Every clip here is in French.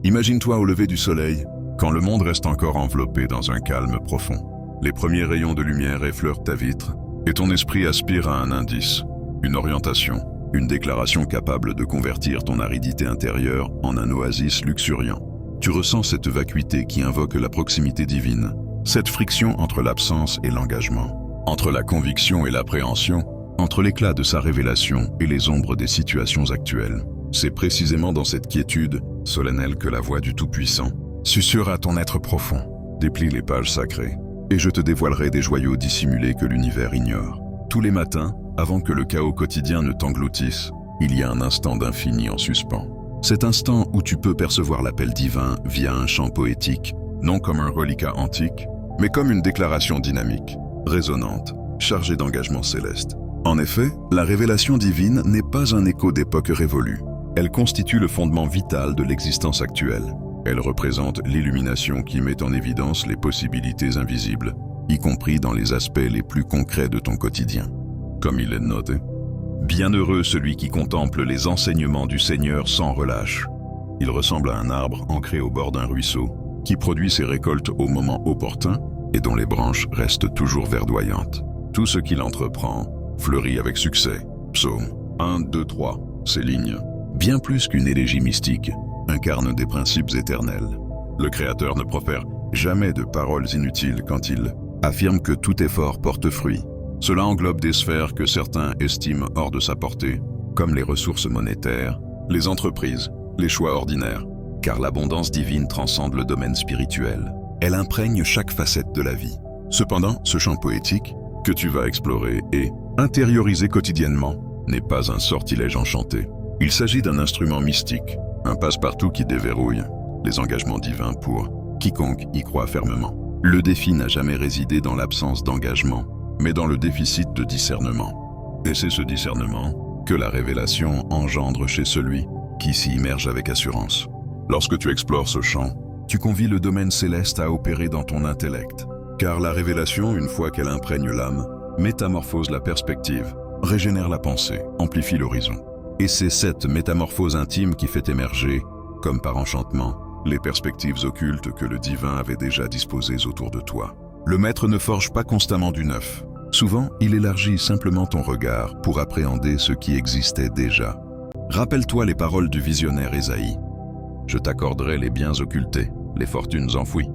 Imagine-toi au lever du soleil, quand le monde reste encore enveloppé dans un calme profond. Les premiers rayons de lumière effleurent ta vitre, et ton esprit aspire à un indice, une orientation, une déclaration capable de convertir ton aridité intérieure en un oasis luxuriant. Tu ressens cette vacuité qui invoque la proximité divine, cette friction entre l'absence et l'engagement, entre la conviction et l'appréhension, entre l'éclat de sa révélation et les ombres des situations actuelles. C'est précisément dans cette quiétude solennelle que la voix du Tout-Puissant susurre à ton être profond. Déplie les pages sacrées, et je te dévoilerai des joyaux dissimulés que l'univers ignore. Tous les matins, avant que le chaos quotidien ne t'engloutisse, il y a un instant d'infini en suspens. Cet instant où tu peux percevoir l'appel divin via un chant poétique, non comme un reliquat antique, mais comme une déclaration dynamique, résonante, chargée d'engagement céleste. En effet, la révélation divine n'est pas un écho d'époque révolue. Elle constitue le fondement vital de l'existence actuelle. Elle représente l'illumination qui met en évidence les possibilités invisibles, y compris dans les aspects les plus concrets de ton quotidien. Comme il est noté, « Bienheureux celui qui contemple les enseignements du Seigneur sans relâche. Il ressemble à un arbre ancré au bord d'un ruisseau, qui produit ses récoltes au moment opportun et dont les branches restent toujours verdoyantes. Tout ce qu'il entreprend fleurit avec succès. » Psaume 1, 2, 3. Ces lignes, bien plus qu'une élégie mystique, incarnent des principes éternels. Le Créateur ne profère jamais de paroles inutiles quand il affirme que tout effort porte fruit. Cela englobe des sphères que certains estiment hors de sa portée, comme les ressources monétaires, les entreprises, les choix ordinaires, car l'abondance divine transcende le domaine spirituel. Elle imprègne chaque facette de la vie. Cependant, ce champ poétique, que tu vas explorer et intérioriser quotidiennement, n'est pas un sortilège enchanté. Il s'agit d'un instrument mystique, un passe-partout qui déverrouille les engagements divins pour quiconque y croit fermement. Le défi n'a jamais résidé dans l'absence d'engagement, mais dans le déficit de discernement. Et c'est ce discernement que la révélation engendre chez celui qui s'y immerge avec assurance. Lorsque tu explores ce champ, tu convies le domaine céleste à opérer dans ton intellect. Car la révélation, une fois qu'elle imprègne l'âme, métamorphose la perspective, régénère la pensée, amplifie l'horizon. Et c'est cette métamorphose intime qui fait émerger, comme par enchantement, les perspectives occultes que le divin avait déjà disposées autour de toi. Le maître ne forge pas constamment du neuf. Souvent, il élargit simplement ton regard pour appréhender ce qui existait déjà. Rappelle-toi les paroles du visionnaire Ésaïe. « Je t'accorderai les biens occultés, les fortunes enfouies,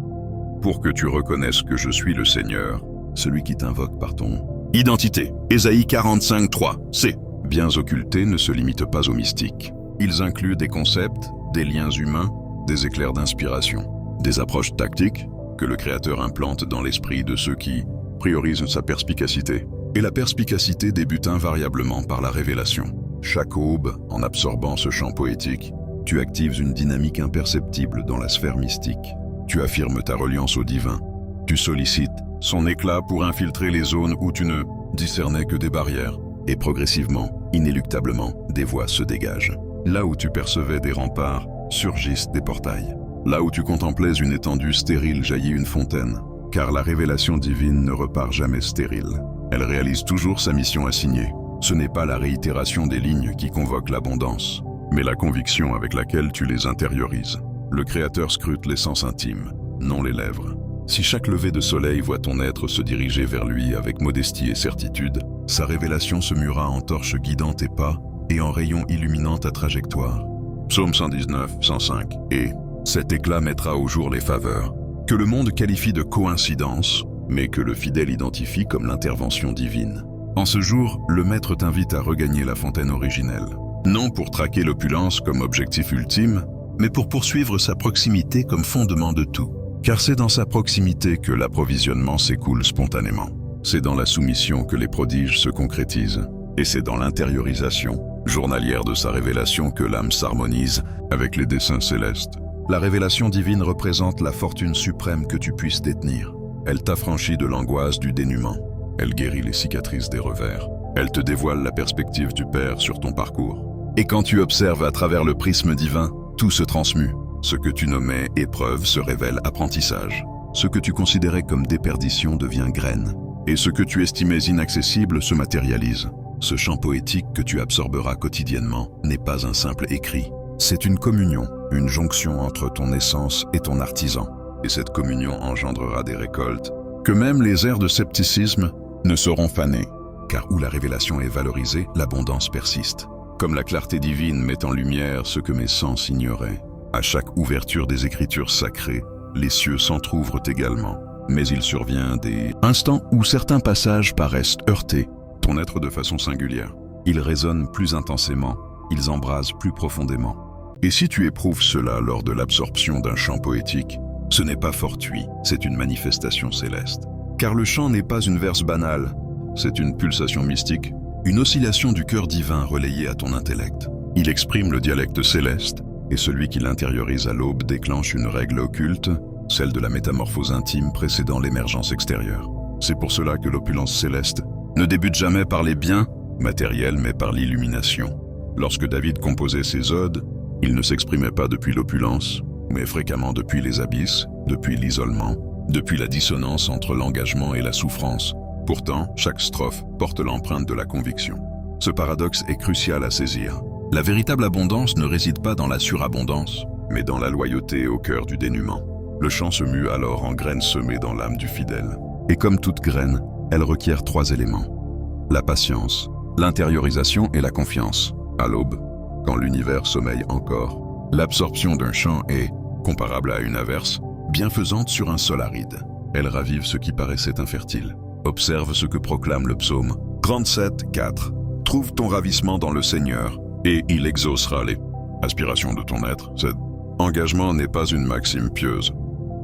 pour que tu reconnaisses que je suis le Seigneur, celui qui t'invoque par ton identité. » Ésaïe 45, 3. C. Biens occultés ne se limitent pas au mystique. Ils incluent des concepts, des liens humains, des éclairs d'inspiration, des approches tactiques que le Créateur implante dans l'esprit de ceux qui priorisent sa perspicacité. Et la perspicacité débute invariablement par la révélation. Chaque aube, en absorbant ce champ poétique, tu actives une dynamique imperceptible dans la sphère mystique. Tu affirmes ta reliance au divin. Tu sollicites son éclat pour infiltrer les zones où tu ne discernais que des barrières. Et progressivement, inéluctablement, des voies se dégagent. Là où tu percevais des remparts, surgissent des portails. Là où tu contemplais une étendue stérile jaillit une fontaine. Car la révélation divine ne repart jamais stérile. Elle réalise toujours sa mission assignée. Ce n'est pas la réitération des lignes qui convoque l'abondance, mais la conviction avec laquelle tu les intériorises. Le Créateur scrute l'essence intime, non les lèvres. Si chaque lever de soleil voit ton être se diriger vers lui avec modestie et certitude, sa révélation se muera en torche guidant tes pas et en rayon illuminant ta trajectoire. Psaume 119, 105. Et cet éclat mettra au jour les faveurs, que le monde qualifie de coïncidence, mais que le fidèle identifie comme l'intervention divine. En ce jour, le Maître t'invite à regagner la fontaine originelle. Non pour traquer l'opulence comme objectif ultime, mais pour poursuivre sa proximité comme fondement de tout. Car c'est dans sa proximité que l'approvisionnement s'écoule spontanément. C'est dans la soumission que les prodiges se concrétisent. Et c'est dans l'intériorisation journalière de sa révélation que l'âme s'harmonise avec les desseins célestes. La révélation divine représente la fortune suprême que tu puisses détenir. Elle t'affranchit de l'angoisse du dénuement. Elle guérit les cicatrices des revers. Elle te dévoile la perspective du Père sur ton parcours. Et quand tu observes à travers le prisme divin, tout se transmue. Ce que tu nommais épreuve se révèle apprentissage. Ce que tu considérais comme déperdition devient graine. Et ce que tu estimais inaccessible se matérialise. Ce chant poétique que tu absorberas quotidiennement n'est pas un simple écrit. C'est une communion, une jonction entre ton essence et ton artisan. Et cette communion engendrera des récoltes que même les airs de scepticisme ne sauront faner. Car où la révélation est valorisée, l'abondance persiste. Comme la clarté divine met en lumière ce que mes sens ignoraient. À chaque ouverture des Écritures sacrées, les cieux s'entr'ouvrent également. Mais il survient des instants où certains passages paraissent heurter ton être de façon singulière. Ils résonnent plus intensément, ils embrasent plus profondément. Et si tu éprouves cela lors de l'absorption d'un chant poétique, ce n'est pas fortuit, c'est une manifestation céleste. Car le chant n'est pas une verse banale, c'est une pulsation mystique, une oscillation du cœur divin relayée à ton intellect. Il exprime le dialecte céleste, et celui qui l'intériorise à l'aube déclenche une règle occulte, celle de la métamorphose intime précédant l'émergence extérieure. C'est pour cela que l'opulence céleste ne débute jamais par les biens matériels, mais par l'illumination. Lorsque David composait ses odes, il ne s'exprimait pas depuis l'opulence, mais fréquemment depuis les abysses, depuis l'isolement, depuis la dissonance entre l'engagement et la souffrance. Pourtant, chaque strophe porte l'empreinte de la conviction. Ce paradoxe est crucial à saisir. La véritable abondance ne réside pas dans la surabondance, mais dans la loyauté au cœur du dénuement. Le chant se mue alors en graine semée dans l'âme du fidèle. Et comme toute graine, elle requiert 3 éléments. La patience, l'intériorisation et la confiance. À l'aube, quand l'univers sommeille encore, l'absorption d'un chant est, comparable à une averse, bienfaisante sur un sol aride. Elle ravive ce qui paraissait infertile. Observe ce que proclame le psaume 37, 4. Trouve ton ravissement dans le Seigneur, et il exaucera les aspirations de ton être. Cet engagement n'est pas une maxime pieuse,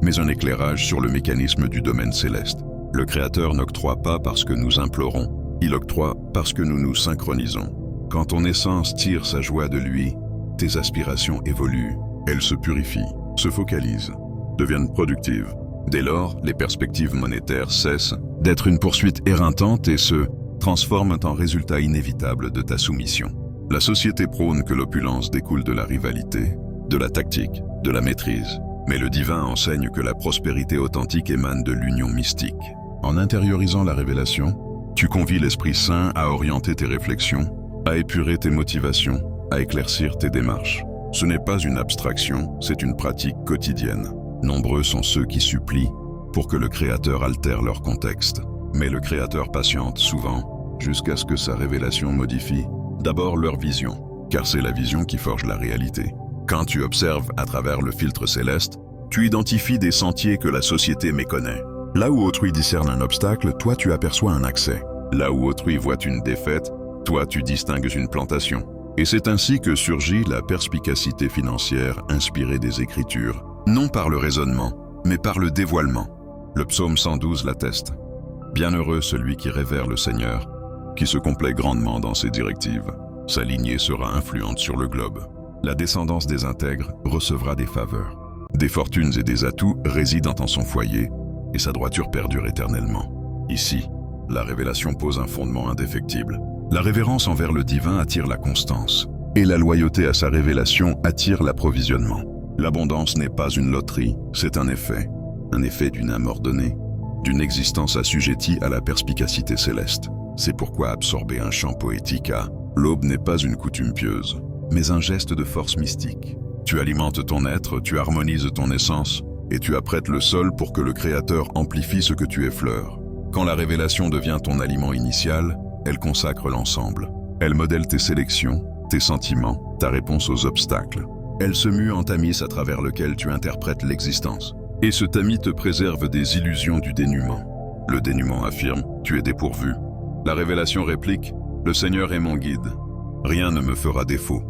mais un éclairage sur le mécanisme du domaine céleste. Le Créateur n'octroie pas parce que nous implorons, il octroie parce que nous nous synchronisons. Quand ton essence tire sa joie de lui, tes aspirations évoluent, elles se purifient, se focalisent, deviennent productives. Dès lors, les perspectives monétaires cessent d'être une poursuite éreintante et se transforment en résultat inévitable de ta soumission. La société prône que l'opulence découle de la rivalité, de la tactique, de la maîtrise. Mais le divin enseigne que la prospérité authentique émane de l'union mystique. En intériorisant la révélation, tu convies l'Esprit Saint à orienter tes réflexions, à épurer tes motivations, à éclaircir tes démarches. Ce n'est pas une abstraction, c'est une pratique quotidienne. Nombreux sont ceux qui supplient pour que le Créateur altère leur contexte. Mais le Créateur patiente souvent, jusqu'à ce que sa révélation modifie d'abord leur vision, car c'est la vision qui forge la réalité. Quand tu observes à travers le filtre céleste, tu identifies des sentiers que la société méconnaît. Là où autrui discerne un obstacle, toi tu aperçois un accès. Là où autrui voit une défaite, toi tu distingues une plantation. Et c'est ainsi que surgit la perspicacité financière inspirée des Écritures, non par le raisonnement, mais par le dévoilement. Le psaume 112 l'atteste. Bienheureux celui qui révère le Seigneur, qui se complaît grandement dans ses directives. Sa lignée sera influente sur le globe. La descendance des intègres recevra des faveurs. Des fortunes et des atouts résident en son foyer, et sa droiture perdure éternellement. Ici, la révélation pose un fondement indéfectible. La révérence envers le divin attire la constance, et la loyauté à sa révélation attire l'approvisionnement. L'abondance n'est pas une loterie, c'est un effet d'une âme ordonnée, d'une existence assujettie à la perspicacité céleste. C'est pourquoi absorber un chant poétique à l'aube n'est pas une coutume pieuse, mais un geste de force mystique. Tu alimentes ton être, tu harmonises ton essence, et tu apprêtes le sol pour que le Créateur amplifie ce que tu effleures. Quand la révélation devient ton aliment initial, elle consacre l'ensemble. Elle modèle tes sélections, tes sentiments, ta réponse aux obstacles. Elle se mue en tamis à travers lequel tu interprètes l'existence. Et ce tamis te préserve des illusions du dénuement. Le dénuement affirme, tu es dépourvu. La révélation réplique, le Seigneur est mon guide. Rien ne me fera défaut.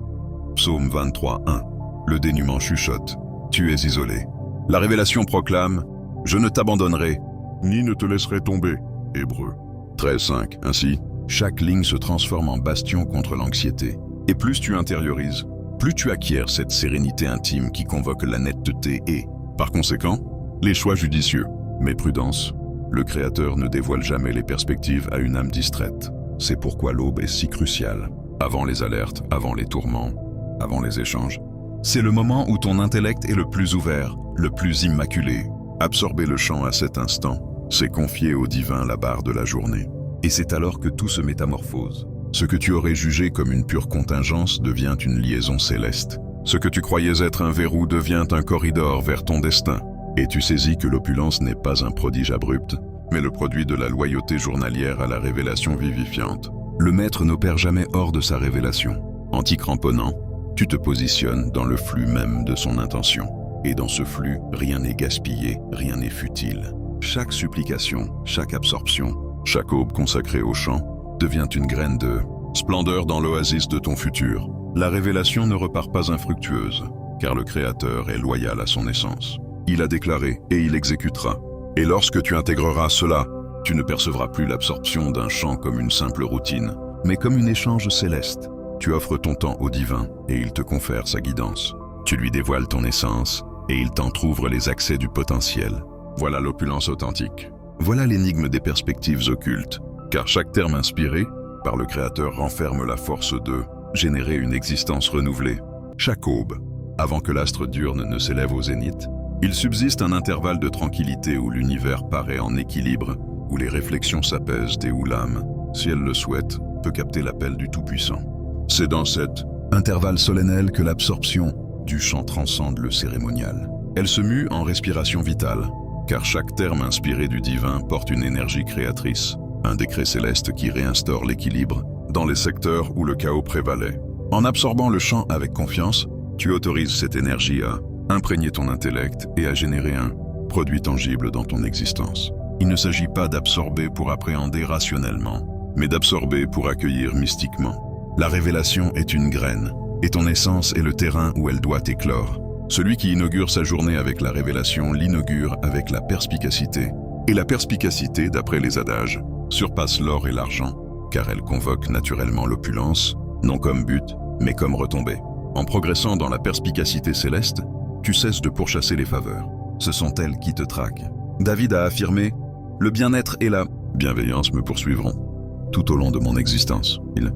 Psaume 23, 1. Le dénuement chuchote, tu es isolé. La révélation proclame, je ne t'abandonnerai, ni ne te laisserai tomber. Hébreux 13, 5. Ainsi, chaque ligne se transforme en bastion contre l'anxiété. Et plus tu intériorises, plus tu acquiers cette sérénité intime qui convoque la netteté et, par conséquent, les choix judicieux. Mais prudence, le Créateur ne dévoile jamais les perspectives à une âme distraite. C'est pourquoi l'aube est si cruciale. Avant les alertes, avant les tourments, avant les échanges. C'est le moment où ton intellect est le plus ouvert, le plus immaculé. Absorber le chant à cet instant, c'est confier au divin la barre de la journée. Et c'est alors que tout se métamorphose. Ce que tu aurais jugé comme une pure contingence devient une liaison céleste. Ce que tu croyais être un verrou devient un corridor vers ton destin. Et tu saisis que l'opulence n'est pas un prodige abrupt, mais le produit de la loyauté journalière à la révélation vivifiante. Le maître n'opère jamais hors de sa révélation. En t'y cramponnant, tu te positionnes dans le flux même de son intention. Et dans ce flux, rien n'est gaspillé, rien n'est futile. Chaque supplication, chaque absorption, chaque aube consacrée au chant devient une graine de splendeur dans l'oasis de ton futur. La révélation ne repart pas infructueuse, car le Créateur est loyal à son essence. Il a déclaré et il exécutera. Et lorsque tu intégreras cela, tu ne percevras plus l'absorption d'un chant comme une simple routine, mais comme un échange céleste. Tu offres ton temps au divin et il te confère sa guidance. Tu lui dévoiles ton essence et il t'entrouvre les accès du potentiel. Voilà l'opulence authentique. Voilà l'énigme des perspectives occultes, car chaque terme inspiré par le Créateur renferme la force de générer une existence renouvelée. Chaque aube, avant que l'astre diurne ne s'élève au zénith, il subsiste un intervalle de tranquillité où l'univers paraît en équilibre, où les réflexions s'apaisent et où l'âme, si elle le souhaite, peut capter l'appel du Tout-Puissant. C'est dans cet intervalle solennel que l'absorption du chant transcende le cérémonial. Elle se mue en respiration vitale, car chaque terme inspiré du divin porte une énergie créatrice, un décret céleste qui réinstaure l'équilibre dans les secteurs où le chaos prévalait. En absorbant le chant avec confiance, tu autorises cette énergie à imprégner ton intellect et à générer un produit tangible dans ton existence. Il ne s'agit pas d'absorber pour appréhender rationnellement, mais d'absorber pour accueillir mystiquement. La révélation est une graine, et ton essence est le terrain où elle doit éclore. Celui qui inaugure sa journée avec la révélation l'inaugure avec la perspicacité. Et la perspicacité, d'après les adages, surpasse l'or et l'argent, car elle convoque naturellement l'opulence, non comme but, mais comme retombée. En progressant dans la perspicacité céleste, tu cesses de pourchasser les faveurs. Ce sont elles qui te traquent. David a affirmé « Le bien-être et la bienveillance me poursuivront tout au long de mon existence ». Il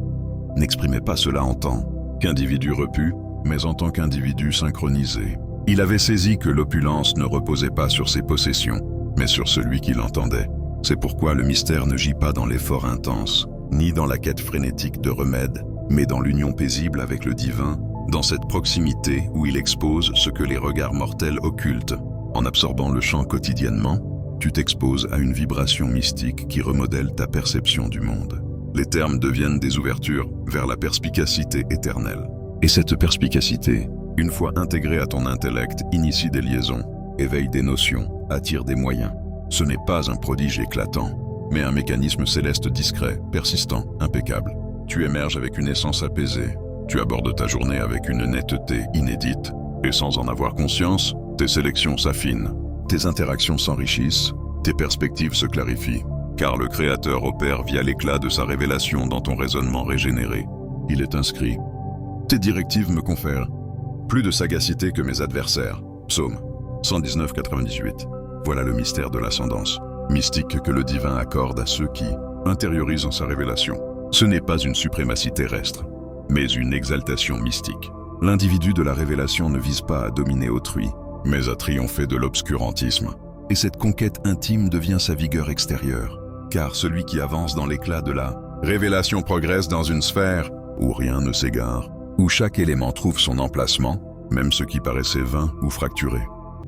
n'exprimait pas cela en tant qu'individu repu, mais en tant qu'individu synchronisé. Il avait saisi que l'opulence ne reposait pas sur ses possessions, mais sur celui qui l'entendait. C'est pourquoi le mystère ne gît pas dans l'effort intense, ni dans la quête frénétique de remèdes, mais dans l'union paisible avec le divin, dans cette proximité où il expose ce que les regards mortels occultent. En absorbant le chant quotidiennement, tu t'exposes à une vibration mystique qui remodèle ta perception du monde. Les termes deviennent des ouvertures vers la perspicacité éternelle. Et cette perspicacité, une fois intégrée à ton intellect, initie des liaisons, éveille des notions, attire des moyens. Ce n'est pas un prodige éclatant, mais un mécanisme céleste discret, persistant, impeccable. Tu émerges avec une essence apaisée. Tu abordes ta journée avec une netteté inédite. Et sans en avoir conscience, tes sélections s'affinent, tes interactions s'enrichissent, tes perspectives se clarifient. Car le Créateur opère via l'éclat de sa révélation dans ton raisonnement régénéré. Il est inscrit. Tes directives me confèrent plus de sagacité que mes adversaires. Psaume 119-98. Voilà le mystère de l'ascendance mystique que le divin accorde à ceux qui intériorisent en sa révélation. Ce n'est pas une suprématie terrestre, mais une exaltation mystique. L'individu de la révélation ne vise pas à dominer autrui, mais à triompher de l'obscurantisme. Et cette conquête intime devient sa vigueur extérieure, car celui qui avance dans l'éclat de la révélation progresse dans une sphère où rien ne s'égare, où chaque élément trouve son emplacement, même ce qui paraissait vain ou fracturé.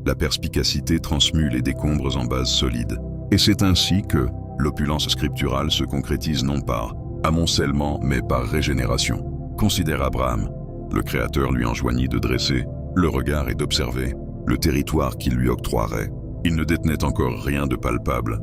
La perspicacité transmue les décombres en bases solides. Et c'est ainsi que l'opulence scripturale se concrétise non par amoncellement, mais par régénération. Considère Abraham. Le Créateur lui enjoignit de dresser le regard et d'observer le territoire qu'il lui octroierait. Il ne détenait encore rien de palpable,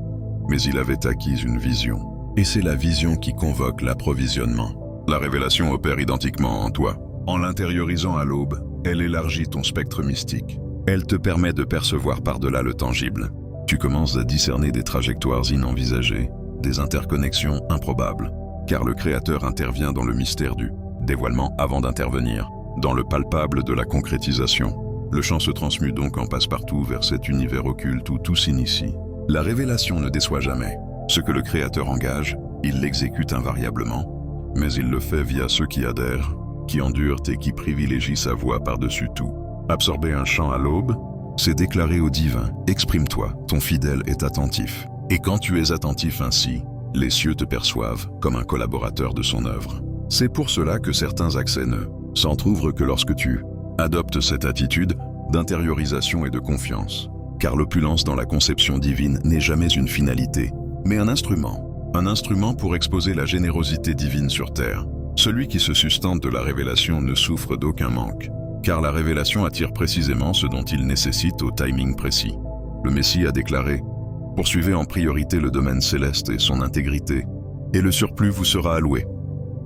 mais il avait acquis une vision. Et c'est la vision qui convoque l'approvisionnement. La révélation opère identiquement en toi. En l'intériorisant à l'aube, elle élargit ton spectre mystique. Elle te permet de percevoir par-delà le tangible. Tu commences à discerner des trajectoires inenvisagées, des interconnexions improbables, car le Créateur intervient dans le mystère du dévoilement avant d'intervenir, dans le palpable de la concrétisation. Le chant se transmue donc en passe-partout vers cet univers occulte où tout s'initie. La révélation ne déçoit jamais. Ce que le Créateur engage, il l'exécute invariablement, mais il le fait via ceux qui adhèrent, qui endurent et qui privilégient sa voix par-dessus tout. Absorber un chant à l'aube, c'est déclarer au divin « Exprime-toi, ton fidèle est attentif ». Et quand tu es attentif ainsi, les cieux te perçoivent comme un collaborateur de son œuvre. C'est pour cela que certains accès ne s'entr'ouvrent que lorsque tu Adopte cette attitude d'intériorisation et de confiance, car l'opulence dans la conception divine n'est jamais une finalité, mais un instrument pour exposer la générosité divine sur terre. Celui qui se sustente de la révélation ne souffre d'aucun manque, car la révélation attire précisément ce dont il nécessite au timing précis. Le Messie a déclaré « Poursuivez en priorité le domaine céleste et son intégrité, et le surplus vous sera alloué. »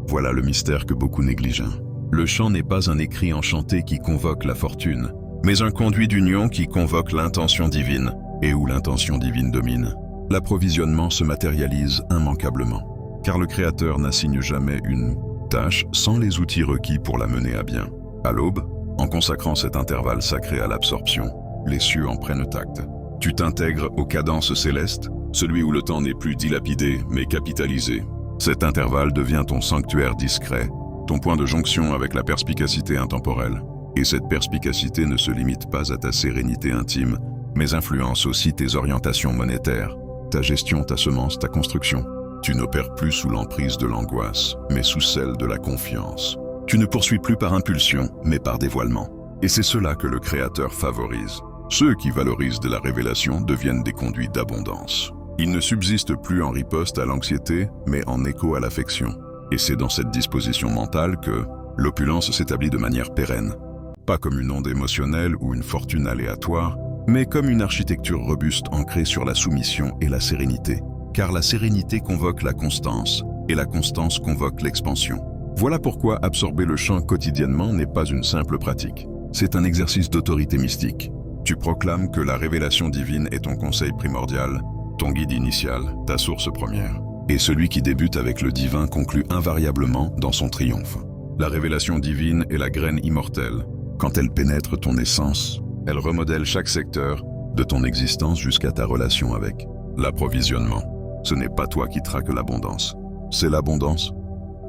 Voilà le mystère que beaucoup négligent. Le chant n'est pas un écrit enchanté qui convoque la fortune, mais un conduit d'union qui convoque l'intention divine, et où l'intention divine domine. L'approvisionnement se matérialise immanquablement, car le Créateur n'assigne jamais une tâche sans les outils requis pour la mener à bien. À l'aube, en consacrant cet intervalle sacré à l'absorption, les cieux en prennent acte. Tu t'intègres aux cadences célestes, celui où le temps n'est plus dilapidé mais capitalisé. Cet intervalle devient ton sanctuaire discret, ton point de jonction avec la perspicacité intemporelle. Et cette perspicacité ne se limite pas à ta sérénité intime, mais influence aussi tes orientations monétaires, ta gestion, ta semence, ta construction. Tu n'opères plus sous l'emprise de l'angoisse, mais sous celle de la confiance. Tu ne poursuis plus par impulsion, mais par dévoilement. Et c'est cela que le Créateur favorise. Ceux qui valorisent de la révélation deviennent des conduits d'abondance. Ils ne subsistent plus en riposte à l'anxiété, mais en écho à l'affection. Et c'est dans cette disposition mentale que l'opulence s'établit de manière pérenne. Pas comme une onde émotionnelle ou une fortune aléatoire, mais comme une architecture robuste ancrée sur la soumission et la sérénité. Car la sérénité convoque la constance, et la constance convoque l'expansion. Voilà pourquoi absorber le chant quotidiennement n'est pas une simple pratique. C'est un exercice d'autorité mystique. Tu proclames que la révélation divine est ton conseil primordial, ton guide initial, ta source première. Et celui qui débute avec le divin conclut invariablement dans son triomphe. La révélation divine est la graine immortelle. Quand elle pénètre ton essence, elle remodèle chaque secteur de ton existence jusqu'à ta relation avec l'approvisionnement. Ce n'est pas toi qui traques l'abondance, c'est l'abondance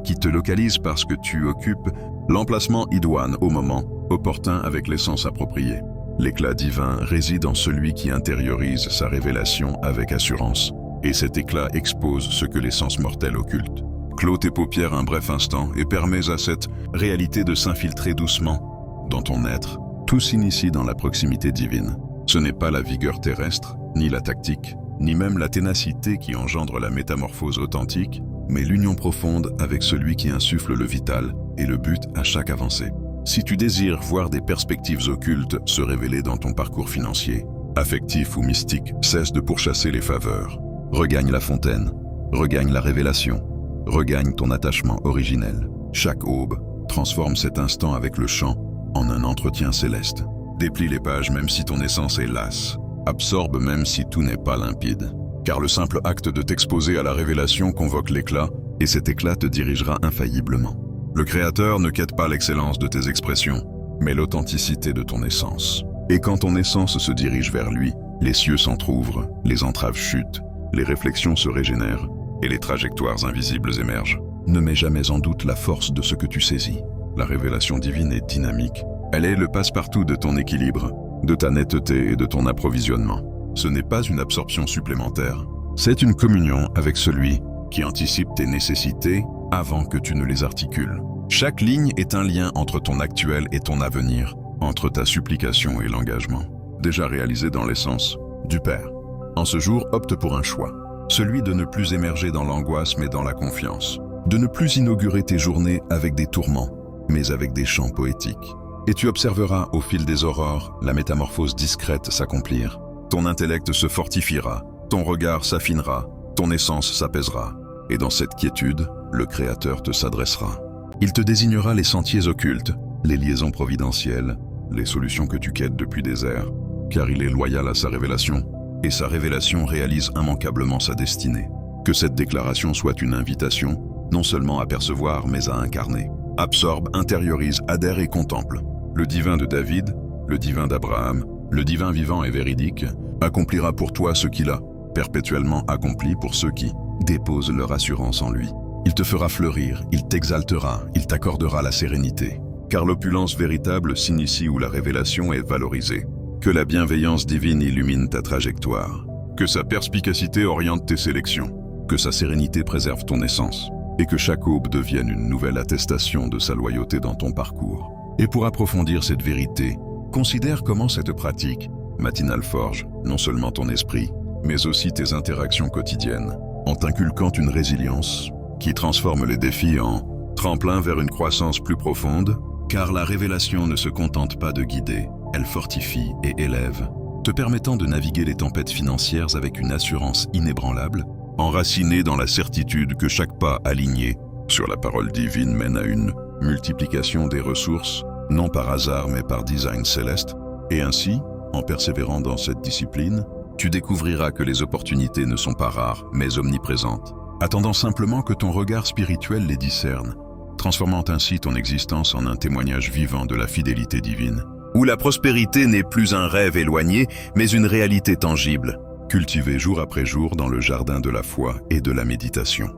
qui te localise parce que tu occupes l'emplacement idoine au moment opportun avec l'essence appropriée. L'éclat divin réside en celui qui intériorise sa révélation avec assurance, et cet éclat expose ce que l'essence mortelle occulte. Clôt tes paupières un bref instant et permets à cette réalité de s'infiltrer doucement dans ton être. Tout s'initie dans la proximité divine. Ce n'est pas la vigueur terrestre, ni la tactique, ni même la ténacité qui engendre la métamorphose authentique, mais l'union profonde avec celui qui insuffle le vital et le but à chaque avancée. Si tu désires voir des perspectives occultes se révéler dans ton parcours financier, affectif ou mystique, cesse de pourchasser les faveurs. Regagne la fontaine, regagne la révélation, regagne ton attachement originel. Chaque aube transforme cet instant avec le chant en un entretien céleste. Déplie les pages même si ton essence est lasse. Absorbe même si tout n'est pas limpide. Car le simple acte de t'exposer à la révélation convoque l'éclat, et cet éclat te dirigera infailliblement. Le Créateur ne quête pas l'excellence de tes expressions, mais l'authenticité de ton essence. Et quand ton essence se dirige vers lui, les cieux s'entr'ouvrent, les entraves chutent, les réflexions se régénèrent, et les trajectoires invisibles émergent. Ne mets jamais en doute la force de ce que tu saisis. La révélation divine est dynamique. Elle est le passe-partout de ton équilibre, de ta netteté et de ton approvisionnement. Ce n'est pas une absorption supplémentaire, c'est une communion avec celui qui anticipe tes nécessités avant que tu ne les articules. Chaque ligne est un lien entre ton actuel et ton avenir, entre ta supplication et l'engagement, déjà réalisé dans l'essence du Père. En ce jour, opte pour un choix, celui de ne plus émerger dans l'angoisse mais dans la confiance, de ne plus inaugurer tes journées avec des tourments, mais avec des chants poétiques. Et tu observeras au fil des aurores la métamorphose discrète s'accomplir. Ton intellect se fortifiera, ton regard s'affinera, ton essence s'apaisera. Et dans cette quiétude, le Créateur te s'adressera. Il te désignera les sentiers occultes, les liaisons providentielles, les solutions que tu quêtes depuis des ères, car il est loyal à sa révélation, et sa révélation réalise immanquablement sa destinée. Que cette déclaration soit une invitation, non seulement à percevoir, mais à incarner. Absorbe, intériorise, adhère et contemple. Le divin de David, le divin d'Abraham, le divin vivant et véridique, accomplira pour toi ce qu'il a perpétuellement accompli pour ceux qui déposent leur assurance en lui. Il te fera fleurir, il t'exaltera, il t'accordera la sérénité. Car l'opulence véritable s'initie où la révélation est valorisée. Que la bienveillance divine illumine ta trajectoire. Que sa perspicacité oriente tes sélections. Que sa sérénité préserve ton essence. Et que chaque aube devienne une nouvelle attestation de sa loyauté dans ton parcours. Et pour approfondir cette vérité, considère comment cette pratique matinale forge non seulement ton esprit, mais aussi tes interactions quotidiennes, en t'inculquant une résilience qui transforme les défis en tremplin vers une croissance plus profonde, car la révélation ne se contente pas de guider, elle fortifie et élève, te permettant de naviguer les tempêtes financières avec une assurance inébranlable, enracinée dans la certitude que chaque pas aligné sur la parole divine mène à une multiplication des ressources, non par hasard mais par design céleste, et ainsi, en persévérant dans cette discipline, tu découvriras que les opportunités ne sont pas rares, mais omniprésentes, attendant simplement que ton regard spirituel les discerne, transformant ainsi ton existence en un témoignage vivant de la fidélité divine. Où la prospérité n'est plus un rêve éloigné, mais une réalité tangible, cultivée jour après jour dans le jardin de la foi et de la méditation.